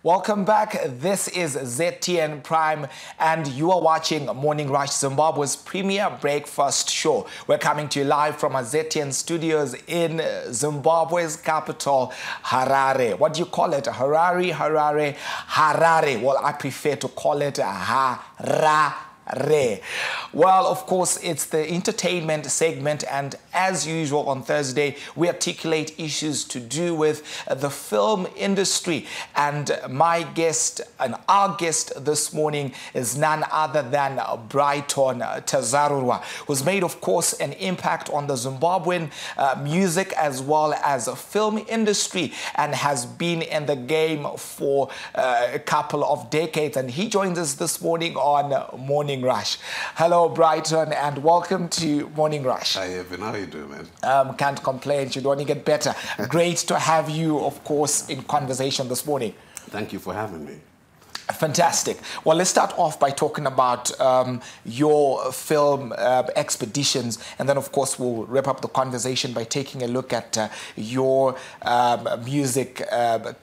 Welcome back. This is ZTN Prime, and you are watching Morning Rush, Zimbabwe's premier breakfast show. We're coming to you live from our ZTN studios in Zimbabwe's capital, Harare. What do you call it? Harare? Well, I prefer to call it Harare. Well, of course, it's the entertainment segment, and as usual on Thursday, we articulate issues to do with the film industry. And my guest and our guest this morning is none other than Brighton Tazarurwa, who's made, of course, an impact on the Zimbabwean music as well as film industry, and has been in the game for a couple of decades. And he joins us this morning on Morning Rush. Hello, Brighton, and welcome to Morning Rush. Hi, Evan. How are you doing, man? Can't complain. Should only get better. Great to have you, of course, in conversation this morning. Thank you for having me. Fantastic. Well, let's start off by talking about your film expeditions, and then, of course, we'll wrap up the conversation by taking a look at your music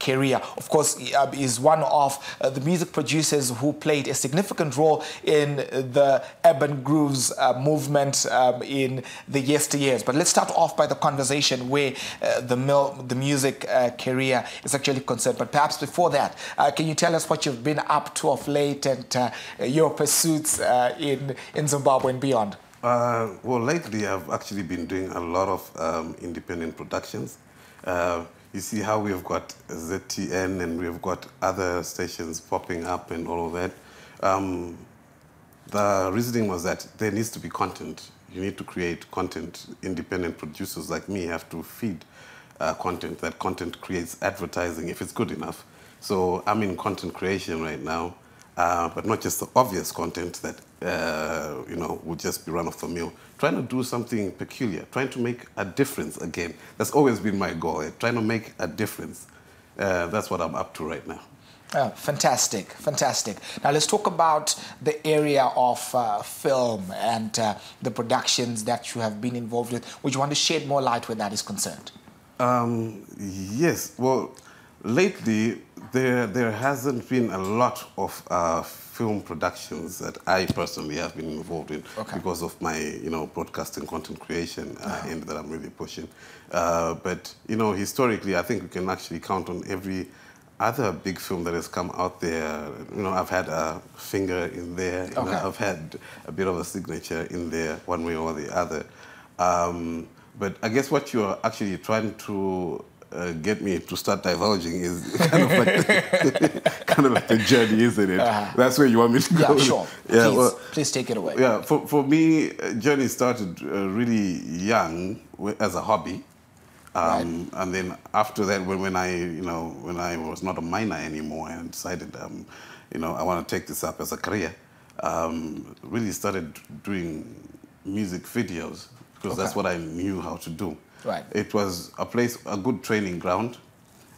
career. Of course, is one of the music producers who played a significant role in the urban grooves movement in the yesteryears. But let's start off by the conversation where the music career is actually concerned. But perhaps before that, can you tell us what you've been up to of late, and your pursuits in Zimbabwe and beyond? Well, lately I've actually been doing a lot of independent productions. You see how we've got ZTN and we've got other stations popping up and all of that. The reasoning was that there needs to be content. You need to create content. Independent producers like me have to feed content. That content creates advertising if it's good enough. So I'm in content creation right now, but not just the obvious content that, would just be run off the mill. Trying to do something peculiar, trying to make a difference again. That's always been my goal, trying to make a difference. That's what I'm up to right now. Oh, fantastic, fantastic. Now let's talk about the area of film and the productions that you have been involved with. Would you want to shed more light where that is concerned? Yes, well, lately, there hasn't been a lot of film productions that I personally have been involved in because of my, broadcasting content creation end that I'm really pushing. But, historically, I think we can actually count on every other big film that has come out there. I've had a finger in there. I've had a bit of a signature in there, one way or the other. But I guess what you're actually trying to get me to start divulging is kind of like the journey, isn't it? That's where you want me to go. Yeah, sure. Yeah, please take it away. Yeah, for me, journey started really young as a hobby, and then after that, when I was not a minor anymore, and decided, I want to take this up as a career. Really started doing music videos because that's what I knew how to do. Right. It was a good training ground.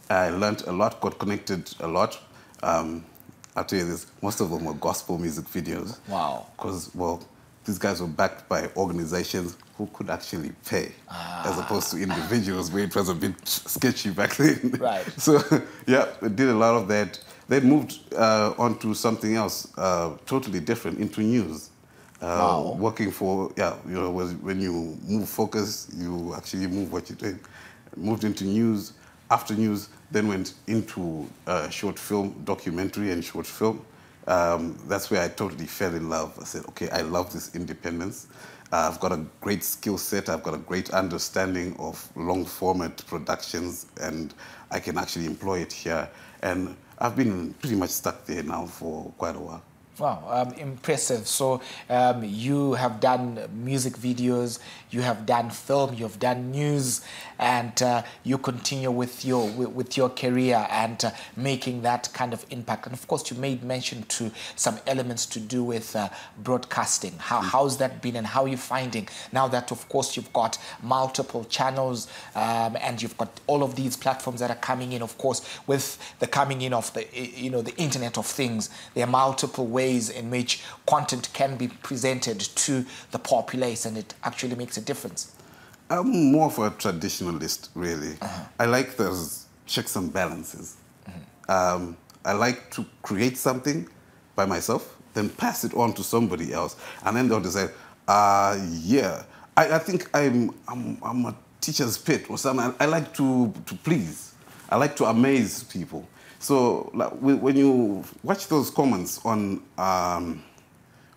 I learned a lot, got connected a lot. I'll tell you this, most of them were gospel music videos. Wow. Because, well, these guys were backed by organizations who could actually pay, as opposed to individuals where it was a bit sketchy back then. Right. So, yeah, I did a lot of that. Then moved on to something else, totally different, into news. Working for, when you move focus, you actually move what you're doing. Moved into news. After news, then went into short film, documentary and short film. That's where I totally fell in love. I said, okay, I love this independence. I've got a great skill set. I've got a great understanding of long format productions, and I can actually employ it here. And I've been pretty much stuck there now for quite a while. Wow, impressive. So you have done music videos, you have done film, you have done news, and you continue with your career and making that kind of impact. And of course, you made mention to some elements to do with broadcasting. How's that been, and how are you finding now that, of course, you've got multiple channels and you've got all of these platforms that are coming in? Of course, with the coming in of the the Internet of Things, there are multiple ways in which content can be presented to the populace, and it actually makes a difference. I'm more of a traditionalist, really. I like those checks and balances. I I like to create something by myself, then pass it on to somebody else, and then they'll decide, yeah, I think I'm a teacher's pet or something. I like to please. I like to amaze people. So like, when you watch those comments on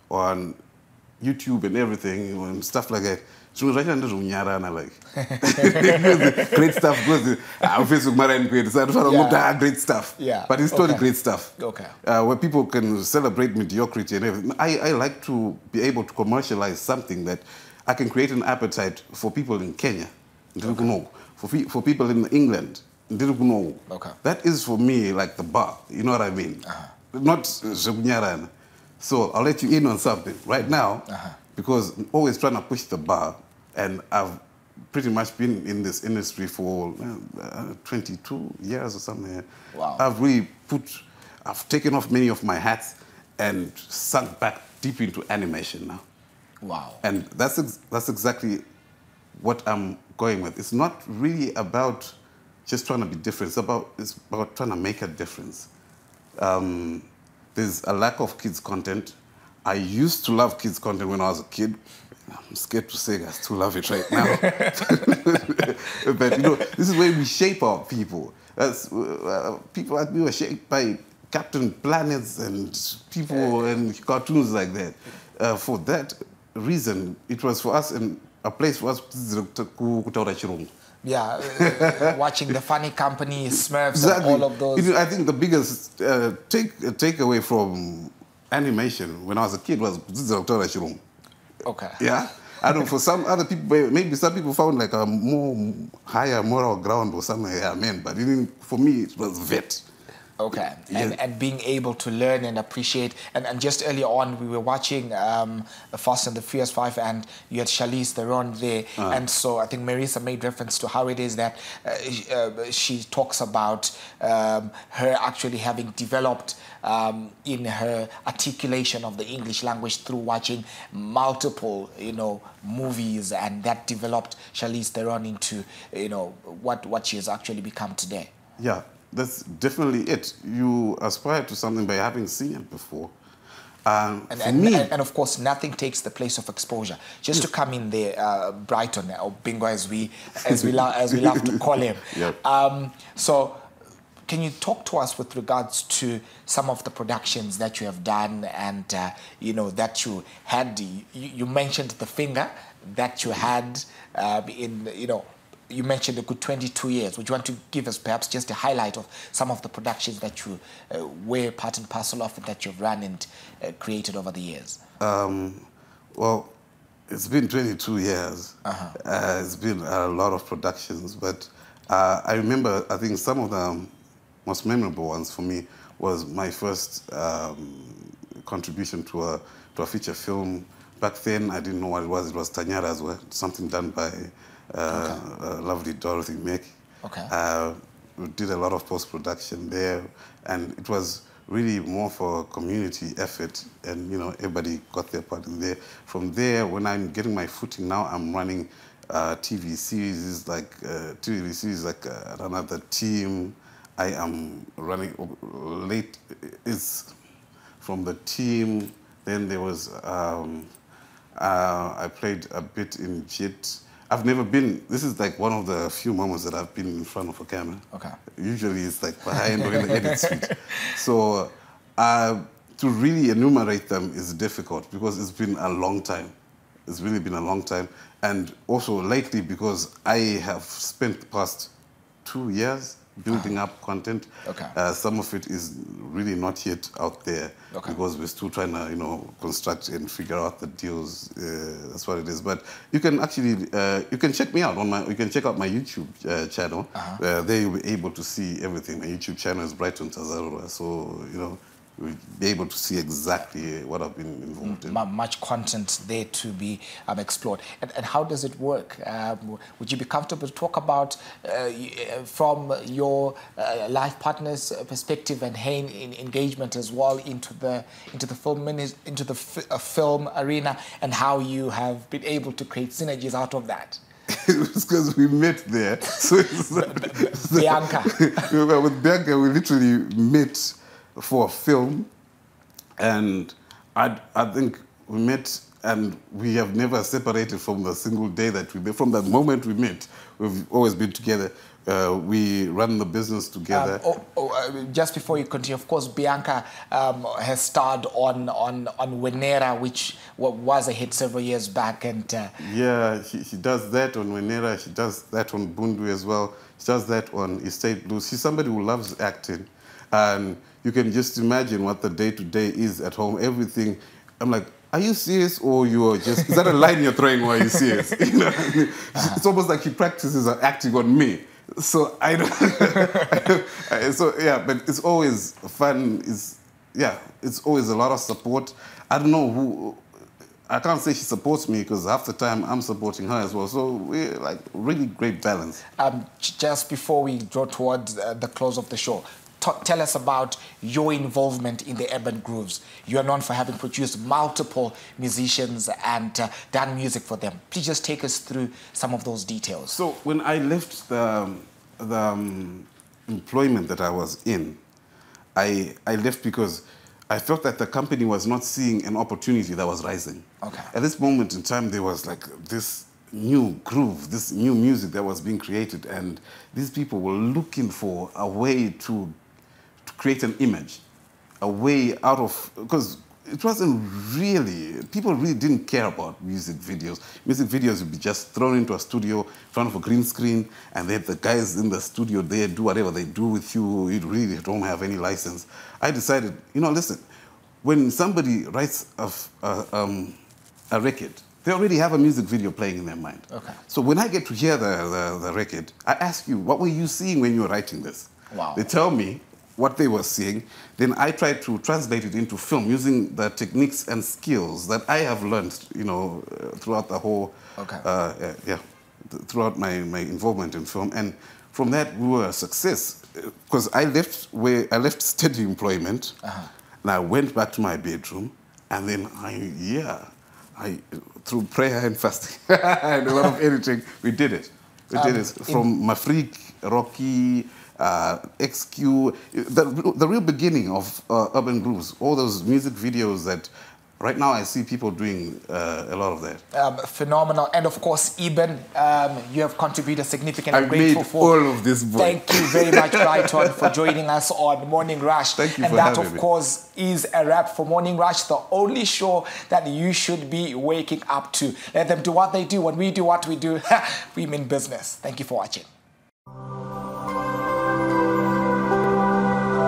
YouTube and everything and stuff like that, so like great stuff because Facebook Mara great stuff. Yeah. But it's totally great stuff. Okay. Where people can celebrate mediocrity and everything. I like to be able to commercialize something that I can create an appetite for people in Kenya, okay. For people in England. Okay. That is for me like the bar. You know what I mean? Not Zubnyarana. So I'll let you in on something right now because I'm always trying to push the bar. And I've pretty much been in this industry for 22 years or something. Wow. I've taken off many of my hats and sunk back deep into animation now. Wow. And that's exactly what I'm going with. It's not really about just trying to be different. It's about trying to make a difference. There's a lack of kids content. I used to love kids content when I was a kid. I'm scared to say I still love it right now. But, you know, this is where we shape our people. People like me were shaped by Captain Planets and people and cartoons like that. For that reason, it was for us a place for us to yeah, watching the Funny Company, Smurfs, exactly. and all of those. I think the biggest takeaway from animation when I was a kid was okay. Yeah, I don't. For some other people, maybe some people found like a more higher moral ground or something. Yeah, man. But for me, it was vet. Okay, Yeah. and being able to learn and appreciate. And just earlier on, we were watching Fast and the Furious 5, and you had Charlize Theron there. And so I think Marisa made reference to how it is that she talks about her actually having developed in her articulation of the English language through watching multiple, movies, and that developed Charlize Theron into, what she has actually become today. Yeah. That's definitely it. You aspire to something by having seen it before. And of course, nothing takes the place of exposure. Just to come in there, Brighton, or Bingo as we love to call him. Yep. So, can you talk to us with regards to some of the productions that you have done and that you had? You mentioned The Finger that you had you mentioned a good 22 years. Would you want to give us perhaps just a highlight of some of the productions that you were part and parcel of and that you've run and created over the years? Well, it's been 22 years. It's been a lot of productions, but I remember, I think some of the most memorable ones for me was my first contribution to a feature film. Back then, I didn't know what it was. It was Tazarurwa, something done by lovely Dorothy Mick. Okay. We did a lot of post-production there, and it was really more for a community effort, and everybody got their part in there. From there, when I'm getting my footing now, I'm running TV series like Another Team. I am running late. It's from The Team. Then there was I played a bit in JIT. I've never been, this is like one of the few moments that I've been in front of a camera. Okay. Usually it's like behind or in the edit suite. So to really enumerate them is difficult because it's been a long time. It's really been a long time. And also lately because I have spent the past 2 years building up content. Okay. Some of it is really not yet out there because we're still trying to, construct and figure out the deals. That's what it is. But you can actually, you can check me out you can check out my YouTube channel. There you'll be able to see everything. My YouTube channel is Brighton Tazarurwa. So, you'll be able to see exactly what I've been involved in. Much content there to be explored. And how does it work? Would you be comfortable to talk about from your life partner's perspective and engagement as well into the film arena and how you have been able to create synergies out of that? It's because we met there. So Bianca. With Bianca, we literally met for a film, and I think we met, and we have never separated from the single day that we met. From the moment we met, we've always been together. We run the business together. Just before you continue, of course, Bianca has starred on Wenera, which was a hit several years back. And yeah, she does that on Wenera. She does that on Bundu as well. She does that on Estate Blues. She's somebody who loves acting. And you can just imagine what the day-to-day is at home. Everything, I'm like, are you serious, or you're just, is that a line you're throwing while you're serious? You know, it's almost like she practices her acting on me. So I don't. So yeah, but it's always fun. It's always a lot of support. I don't know who. I can't say she supports me because half the time I'm supporting her as well. So we're like really great balance. Just before we draw towards the close of the show, tell us about your involvement in the Urban Grooves. You are known for having produced multiple musicians and done music for them. Please just take us through some of those details. So when I left the employment that I was in, I left because I felt that the company was not seeing an opportunity that was rising. Okay. At this moment in time, there was like this new groove, this new music that was being created, and these people were looking for a way to create an image, a way out of, because it wasn't really, people really didn't care about music videos. Music videos would be just thrown into a studio in front of a green screen, and then the guys in the studio, they do whatever they do with you. You really don't have any license. I decided, you know, listen, when somebody writes a record, they already have a music video playing in their mind. Okay. So when I get to hear the record, I ask you, what were you seeing when you were writing this? Wow. They tell me what they were seeing, then I try to translate it into film using the techniques and skills that I have learned, you know, throughout the whole, throughout my involvement in film. And from that, we were a success, because I left steady employment, and I went back to my bedroom, and then I through prayer and fasting and a lot of editing, we did it. We did it from Mafrik, Rocky, XQ, the real beginning of Urban Grooves, all those music videos that right now I see people doing a lot of that. Phenomenal. And of course, Eben, you have contributed significantly. I've made all of this book. Thank you very much, Brighton, for joining us on Morning Rush. Thank you for having me. And that, of course, is a wrap for Morning Rush, the only show that you should be waking up to. Let them do what they do. When we do what we do, we mean business. Thank you for watching.